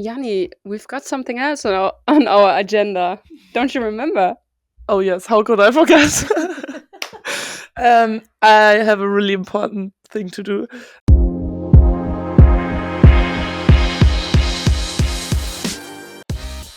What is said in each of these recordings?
Jani, we've got something else on our agenda. Don't you remember? Oh yes, how could I forget? I have a really important thing to do.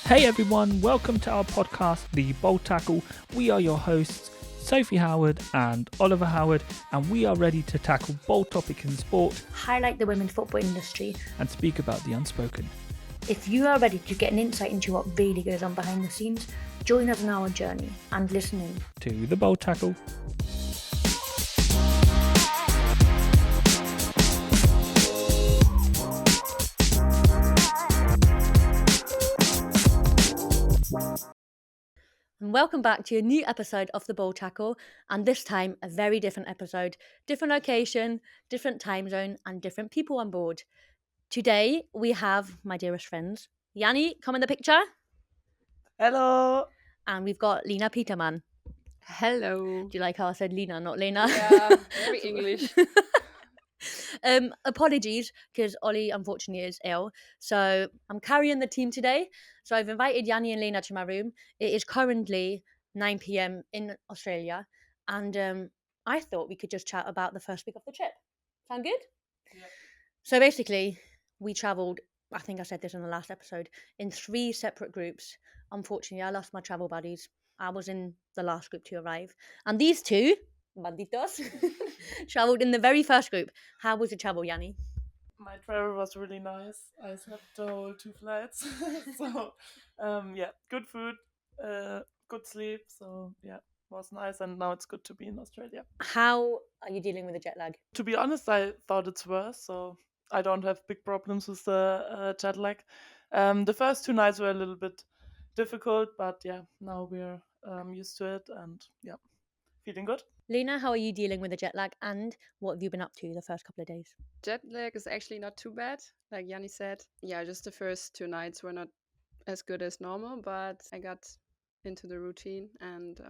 Hey everyone, welcome to our podcast, The Bold Tackle. We are your hosts, Sophie Howard and Oliver Howard, and we are ready to tackle bold topics in sport, highlight the women's football industry, and speak about the unspoken. If you are ready to get an insight into what really goes on behind the scenes, join us on our journey and listening to The Bold Tackle. And welcome back to a new episode of The Bold Tackle, and this time a very different episode, different location, different time zone, and different people on board. Today we have my dearest friends, Jani, come in the picture. Hello. And we've got Lena Petermann. Hello. Do you like how I said Lena, not Lena? Yeah, very English. Apologies, because Ollie unfortunately is ill, so I'm carrying the team today. So I've invited Jani and Lena to my room. It is currently 9 p.m. in Australia, and I thought we could just chat about the first week of the trip. Sound good? Yeah. So basically, we travelled, I think I said this in the last episode, in 3 separate groups. Unfortunately, I lost my travel buddies. I was in the last group to arrive, and these two banditos travelled in the very first group. How was the travel, Jani? My travel was really nice. I slept the whole 2 flights. So, good food, good sleep. So, yeah, was nice. And now it's good to be in Australia. How are you dealing with the jet lag? To be honest, I thought it's worse. So, I don't have big problems with the jet lag. The first 2 nights were a little bit difficult, but yeah, now we're used to it. And yeah, feeling good. Lena, how are you dealing with the jet lag, and what have you been up to the first couple of days? Jet lag is actually not too bad, like Jani said. Yeah, just the first 2 nights were not as good as normal, but I got into the routine and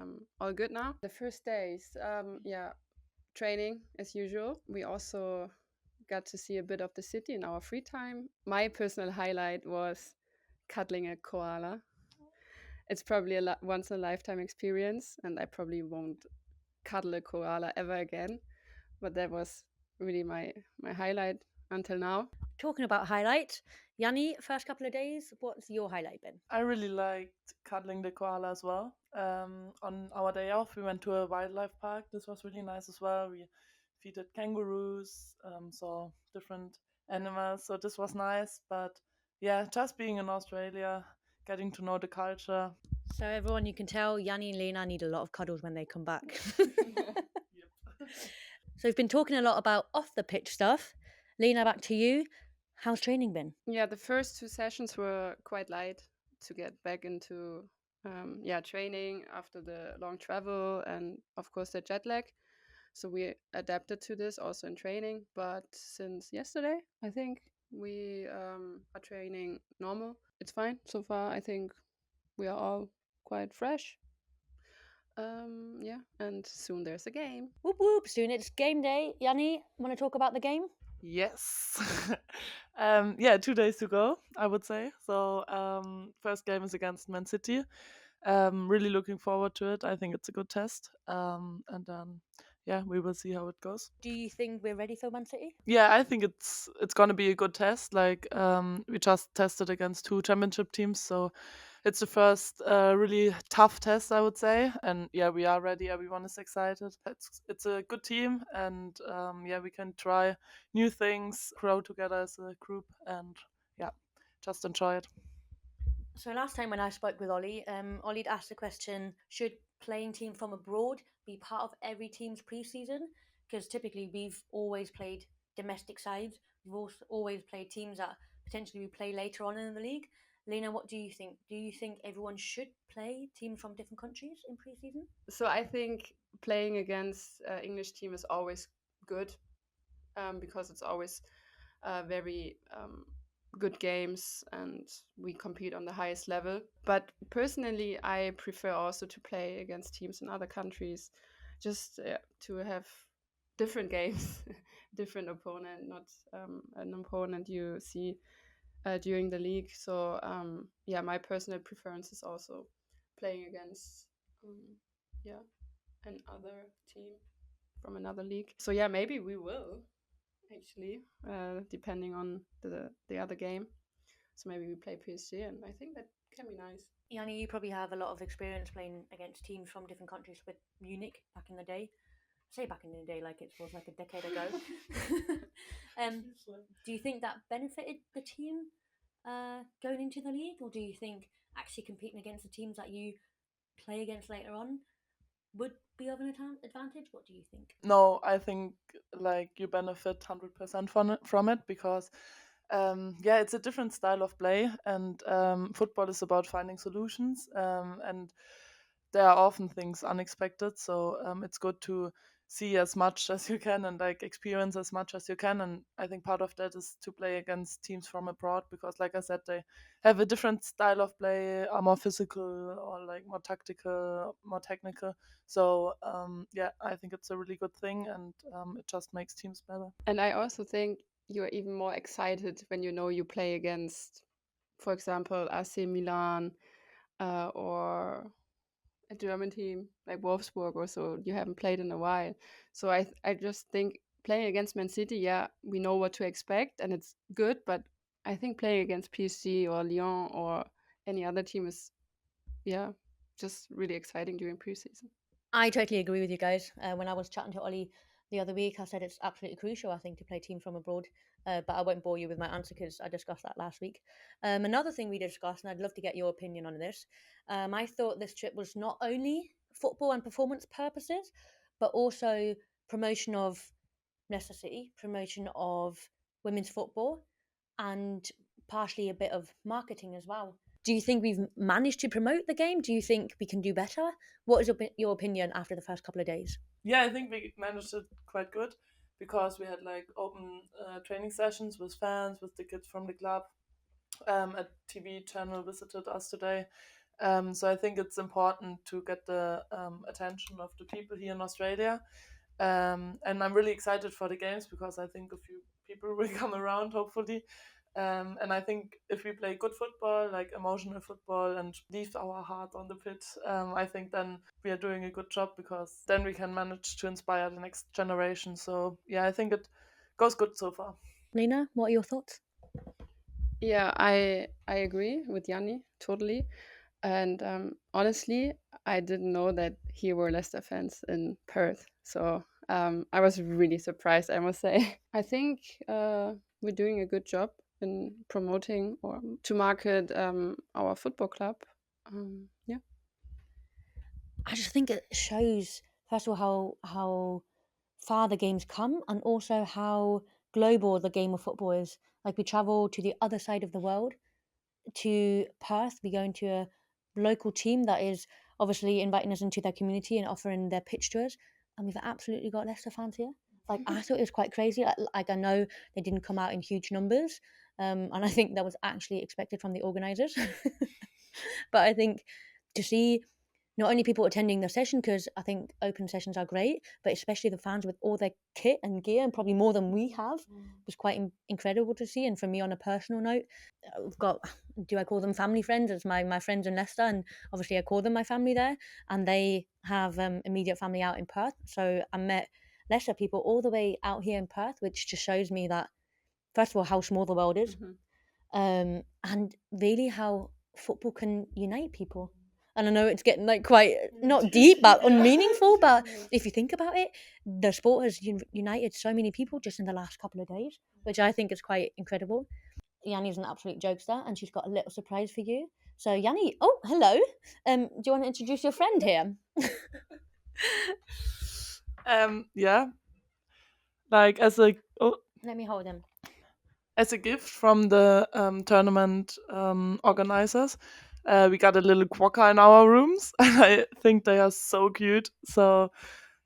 all good now. The first days, training as usual. We also got to see a bit of the city in our free time. My personal highlight was cuddling a koala. It's probably a once in a lifetime experience, and I probably won't cuddle a koala ever again. But that was really my highlight until now. Talking about highlights, Jani, first couple of days, what's your highlight been? I really liked cuddling the koala as well. On our day off, we went to a wildlife park. This was really nice as well. We feeded kangaroos, saw different animals. So this was nice. But yeah, just being in Australia, getting to know the culture. So everyone, you can tell Jani and Lena need a lot of cuddles when they come back. Yep. So we've been talking a lot about off the pitch stuff. Lena, back to you. How's training been? Yeah, the first 2 sessions were quite light to get back into training after the long travel and of course the jet lag. So we adapted to this also in training. But since yesterday, I think we are training normal. It's fine so far. I think we are all quite fresh. And soon there's a game. Whoop whoop, soon it's game day. Jani, want to talk about the game? Yes. 2 days to go, I would say. So first game is against Man City. Really looking forward to it. I think it's a good test. And then we will see how it goes. Do you think we're ready for Man City? Yeah, I think it's gonna be a good test. Like we just tested against 2 championship teams, so it's the first really tough test, I would say. And yeah, we are ready. Everyone is excited. It's a good team, and we can try new things, grow together as a group, and just enjoy it. So last time when I spoke with Ollie, Ollie'd asked the question, should playing teams from abroad be part of every team's pre-season? Because typically we've always played domestic sides. We've also always played teams that potentially we play later on in the league. Lena, what do you think? Do you think everyone should play teams from different countries in pre-season? So I think playing against English team is always good because it's always very good games and we compete on the highest level. But personally, I prefer also to play against teams in other countries, just to have different games, different opponent, not an opponent you see during the league. So my personal preference is also playing against another team from another league. So yeah, maybe we will actually, depending on the other game. So maybe we play PSG, and I think that can be nice. Jani, you probably have a lot of experience playing against teams from different countries with Munich back in the day. Say back in the day like it was like a decade ago. Do you think that benefited the team going into the league, or do you think actually competing against the teams that you play against later on would be of an advantage? What do you think? No, I think like you benefit 100% from it because it's a different style of play, and football is about finding solutions, and there are often things unexpected. So it's good to see as much as you can and like experience as much as you can. And I think part of that is to play against teams from abroad because, like I said, they have a different style of play, are more physical or like more tactical, more technical. So I think it's a really good thing, and it just makes teams better. And I also think you're even more excited when you know you play against, for example, AC Milan or a German team like Wolfsburg or so you haven't played in a while. So I just think playing against Man City, yeah, we know what to expect and it's good, but I think playing against PSG or Lyon or any other team is, just really exciting during preseason. I totally agree with you guys. When I was chatting to Ollie the other week, I said it's absolutely crucial, I think, to play teams from abroad. But I won't bore you with my answer because I discussed that last week. Another thing we discussed, and I'd love to get your opinion on this, I thought this trip was not only football and performance purposes, but also promotion of Leicester City, promotion of women's football, and partially a bit of marketing as well. Do you think we've managed to promote the game? Do you think we can do better? What is your opinion after the first couple of days? Yeah, I think we managed it quite good because we had like open training sessions with fans, with the kids from the club. A TV channel visited us today. So I think it's important to get the attention of the people here in Australia. And I'm really excited for the games because I think a few people will come around, hopefully. And I think if we play good football, like emotional football, and leave our heart on the pitch, I think then we are doing a good job because then we can manage to inspire the next generation. So yeah, I think it goes good so far. Lena, what are your thoughts? Yeah, I agree with Jani totally. And honestly, I didn't know that here were Leicester fans in Perth. So I was really surprised, I must say. I think we're doing a good job in promoting or to market our football club. Yeah. I just think it shows, first of all, how far the game's come, and also how global the game of football is. Like, we travel to the other side of the world, to Perth. We go into a local team that is obviously inviting us into their community and offering their pitch to us, and we've absolutely got Leicester fans here. Like, I thought it was quite crazy. Like, I know they didn't come out in huge numbers, and I think that was actually expected from the organisers. But I think to see not only people attending the session, because I think open sessions are great, but especially the fans with all their kit and gear, and probably more than we have, was quite incredible to see. And for me, on a personal note, I've got, do I call them family friends? It's my friends in Leicester, and obviously I call them my family there, and they have immediate family out in Perth. So I met Leicester people all the way out here in Perth, which just shows me that, first of all, how small the world is, and really how football can unite people. And I know it's getting like quite not deep but unmeaningful, but if you think about it, the sport has united so many people just in the last couple of days, which I think is quite incredible. Yanni's an absolute jokester, and she's got a little surprise for you. So Yanni, oh hello, do you want to introduce your friend here? Yeah, like Let me hold him. As a gift from the tournament organizers, we got a little quokka in our rooms, and I think they are so cute. So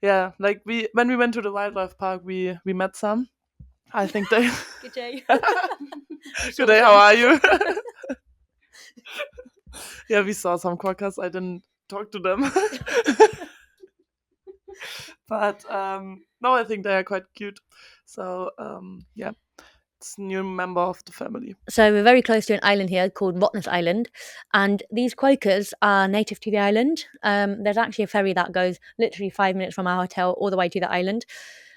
yeah, like when we went to the wildlife park, we met some. I think they. Good day. Good day. How are you? Yeah, we saw some quokkas. I didn't talk to them. But no, I think they are quite cute. So yeah. new member of the family. So we're very close to an island here called Rottnest Island, and these quokkas are native to the island. There's actually a ferry that goes literally 5 minutes from our hotel all the way to the island.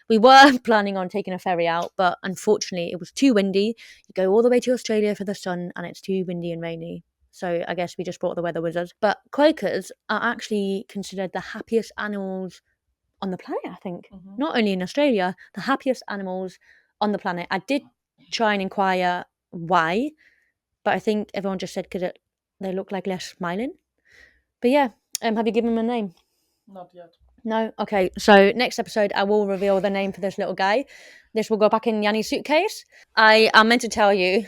We were planning on taking a ferry out, but unfortunately it was too windy. You go all the way to Australia for the sun, and it's too windy and rainy. So I guess we just brought the weather wizard. But quokkas are actually considered the happiest animals on the planet, I think. Not only in Australia, the happiest animals on the planet. I did try and inquire why, but I think everyone just said because they look like less smiling. But yeah, have you given them a name? Not yet. No? Okay, so next episode I will reveal the name for this little guy. This will go back in Jani's suitcase. I meant to tell you,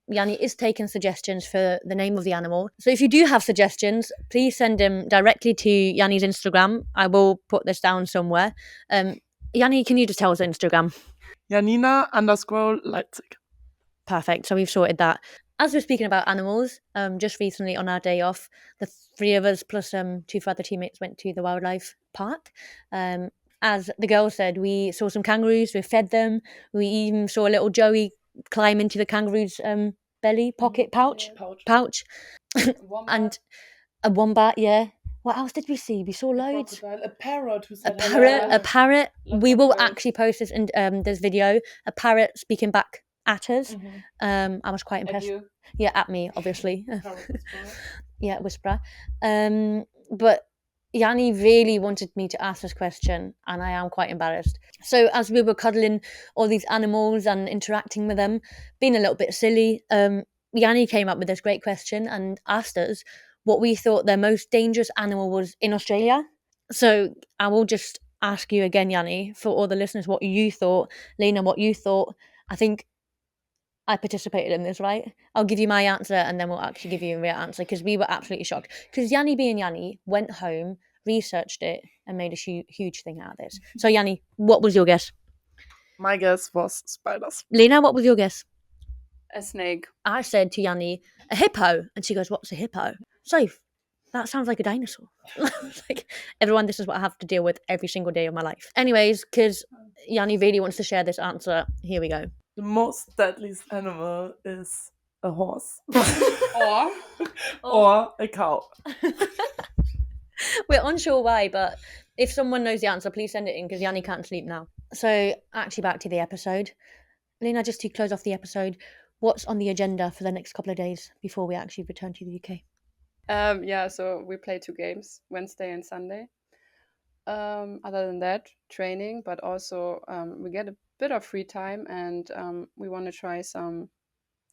Jani is taking suggestions for the name of the animal. So if you do have suggestions, please send them directly to Jani's Instagram. I will put this down somewhere. Jani, can you just tell us Instagram? Janina _Leitzig. Perfect. So we've sorted that. As we're speaking about animals, just recently on our day off, the three of us plus 2 further teammates went to the wildlife park. As the girl said, we saw some kangaroos, we fed them, we even saw a little Joey climb into the kangaroo's belly, pocket, pouch. And a wombat, yeah. What else did we see? We saw loads. A parrot who said A parrot. We will actually post this in this video. A parrot speaking back at us. I was quite impressed. At you? Yeah, at me, obviously. Yeah, whisperer. But Jani really wanted me to ask this question, and I am quite embarrassed. So as we were cuddling all these animals and interacting with them, being a little bit silly, Jani came up with this great question and asked us what we thought their most dangerous animal was in Australia. So I will just ask you again, Jani, for all the listeners, what you thought. Lena, what you thought. I think I participated in this, right? I'll give you my answer and then we'll actually give you a real answer because we were absolutely shocked. Because Jani being Jani went home, researched it and made a huge thing out of this. So Jani, what was your guess? My guess was spiders. Lena, what was your guess? A snake. I said to Jani, a hippo. And she goes, what's a hippo? Soph, that sounds like a dinosaur. Like, everyone, this is what I have to deal with every single day of my life. Anyways, because Jani really wants to share this answer, here we go. The most deadliest animal is a horse. Or a cow. We're unsure why, but if someone knows the answer, please send it in because Jani can't sleep now. So actually back to the episode. Lena, just to close off the episode, what's on the agenda for the next couple of days before we actually return to the UK? Yeah, so we play 2 games, Wednesday and Sunday. Other than that, training, but also we get a bit of free time and we want to try some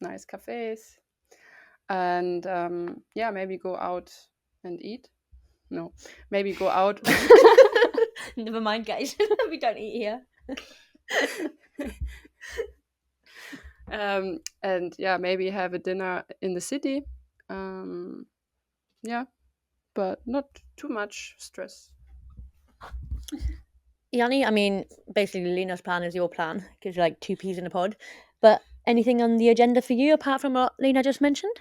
nice cafes and yeah, maybe go out and eat. No, maybe go out. Never mind, guys. We don't eat here. And yeah, maybe have a dinner in the city. Yeah, but not too much stress. Jani, I mean, basically Lena's plan is your plan because you're like 2 peas in a pod. But anything on the agenda for you apart from what Lena just mentioned?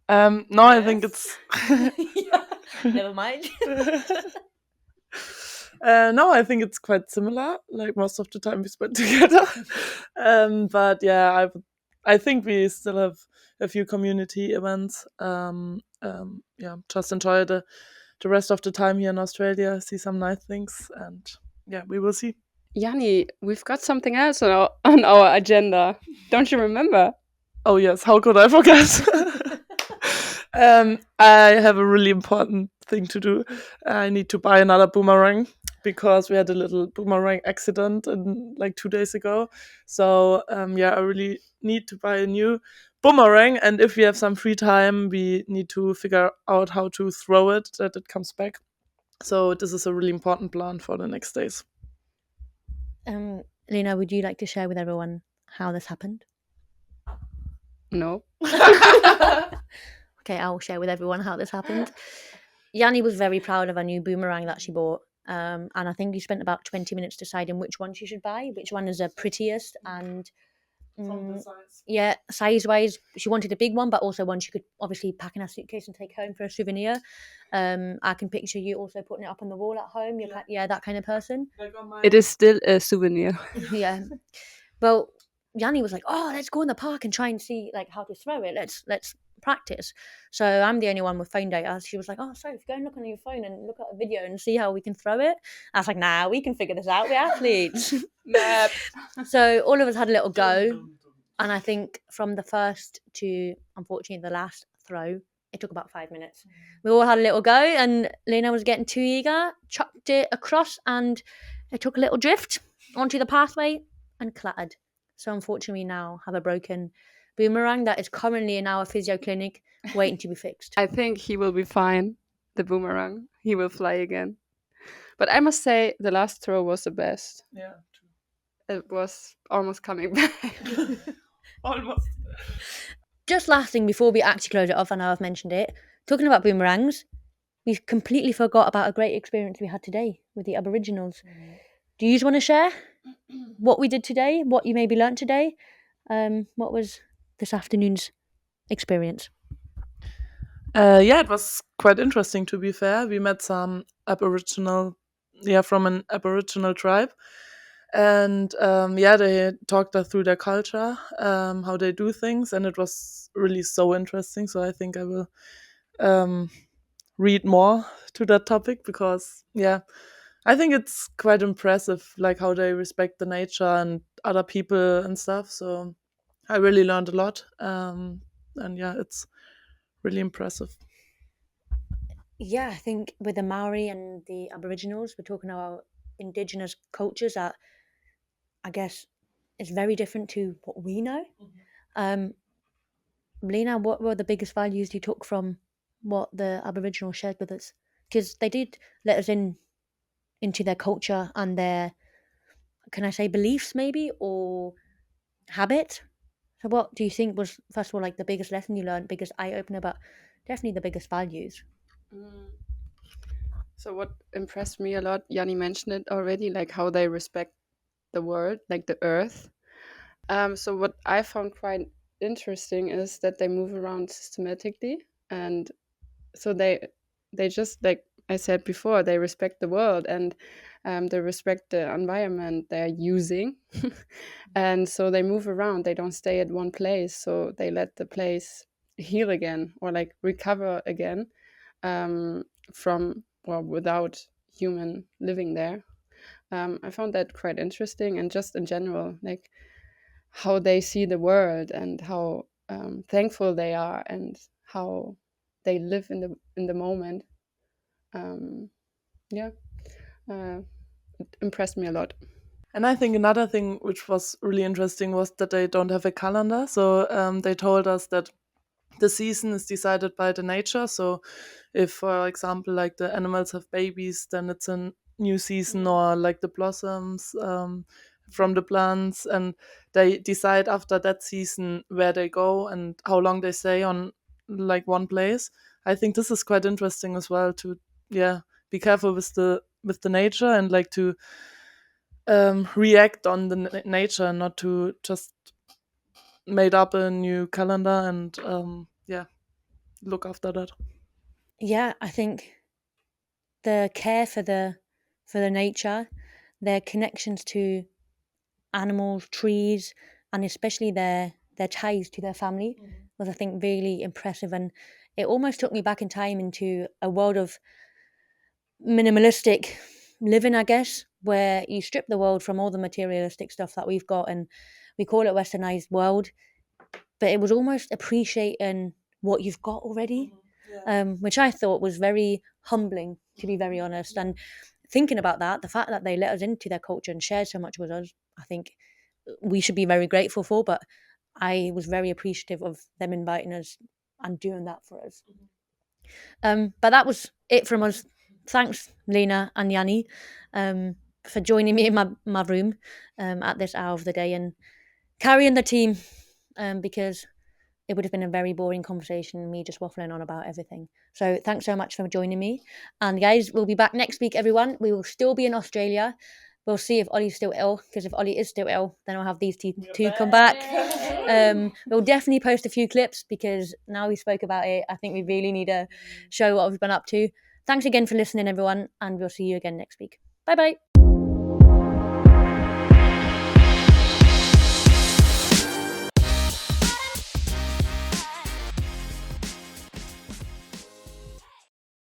No, I think it's... Never mind. No, I think it's quite similar. Like most of the time we spend together. But yeah, I think we still have a few community events. Yeah, just enjoy the rest of the time here in Australia, see some nice things, and yeah, we will see. Jani, we've got something else on our agenda. Don't you remember? Oh yes, how could I forget? I have a really important thing to do. I need to buy another boomerang because we had a little boomerang accident like 2 days ago. So yeah, I really need to buy a new boomerang. And if we have some free time, we need to figure out how to throw it, that it comes back. So this is a really important plan for the next days. Lena, would you like to share with everyone how this happened? No. Okay, I'll share with everyone how this happened. Jani was very proud of her new boomerang that she bought. And I think you spent about 20 minutes deciding which one she should buy, which one is the prettiest and yeah, size-wise, she wanted a big one, but also one she could obviously pack in her suitcase and take home for a souvenir. I can picture you also putting it up on the wall at home. Yeah, that kind of person. It is still a souvenir. Yeah. Well, Jani was like, "Oh, let's go in the park and try and see like how to throw it. Let's practice." So I'm the only one with phone data. She was like, "Oh, Sophie, go and look on your phone and look at a video and see how we can throw it." I was like, "Nah, we can figure this out. We're athletes." So all of us had a little go, and I think from the first to unfortunately the last throw, it took about 5 minutes. We all had a little go, and Lena was getting too eager, chucked it across, and it took a little drift onto the pathway and clattered. So unfortunately, we now have a broken boomerang that is currently in our physio clinic waiting to be fixed. I think he will be fine, the boomerang. He will fly again. But I must say, the last throw was the best. Yeah, It was almost coming back. almost. Just last thing before we actually close it off, I know I've mentioned it, talking about boomerangs, we completely forgot about a great experience we had today with the Aboriginals. Do you want to share what we did today, what you maybe learnt today? What was this afternoon's experience? Yeah, it was quite interesting, to be fair. We met some Aboriginal, from an Aboriginal tribe. And they talked us through their culture, how they do things, and it was really so interesting. So I think I will read more to that topic because, I think it's quite impressive, like how they respect the nature and other people and stuff. So I really learned a lot, and it's really impressive. Yeah, I think with the Maori and the Aboriginals, we're talking about indigenous cultures that I guess is very different to what we know. Lena, what were the biggest values you took from what the Aboriginal shared with us? Because they did let us into their culture and their, can I say, beliefs maybe, or habit. So what do you think was, first of all, like the biggest lesson you learned, biggest eye-opener, but definitely the biggest values? So what impressed me a lot, Jani mentioned it already, like how they respect the world, like the earth. So what I found quite interesting is that they move around systematically, and so they just, like I said before, they respect the world, and they respect the environment they're using. And so they move around, they don't stay at one place, so they let the place heal again or like recover again, from, well, without human living there. I found that quite interesting, and just in general, like how they see the world and how thankful they are and how they live in the moment. It impressed me a lot. And I think another thing which was really interesting was that they don't have a calendar. So they told us that the season is decided by the nature. So if, for example, like the animals have babies, then it's a new season, or like the blossoms from the plants, and they decide after that season where they go and how long they stay on like one place. I think this is quite interesting as well to be careful with the nature and like to react on the nature and not to just made up a new calendar and look after that. Yeah, I think the care for the nature, their connections to animals, trees, and especially their ties to their family was, I think, really impressive. And it almost took me back in time into a world of minimalistic living, I guess, where you strip the world from all the materialistic stuff that we've got, and we call it westernized world, but it was almost appreciating what you've got already, which I thought was very humbling, to be very honest. And thinking about that, the fact that they let us into their culture and shared so much with us, I think we should be very grateful for. But I was very appreciative of them inviting us and doing that for us. But that was it from us. Thanks, Lena and Jani, for joining me in my room at this hour of the day and carrying the team, because it would have been a very boring conversation, me just waffling on about everything. So thanks so much for joining me. And guys, we'll be back next week, everyone. We will still be in Australia. We'll see if Ollie's still ill, because if Ollie is still ill, then I'll have these two come back. We'll definitely post a few clips, because now we spoke about it, I think we really need to show what we've been up to. Thanks again for listening, everyone, and we'll see you again next week. Bye-bye.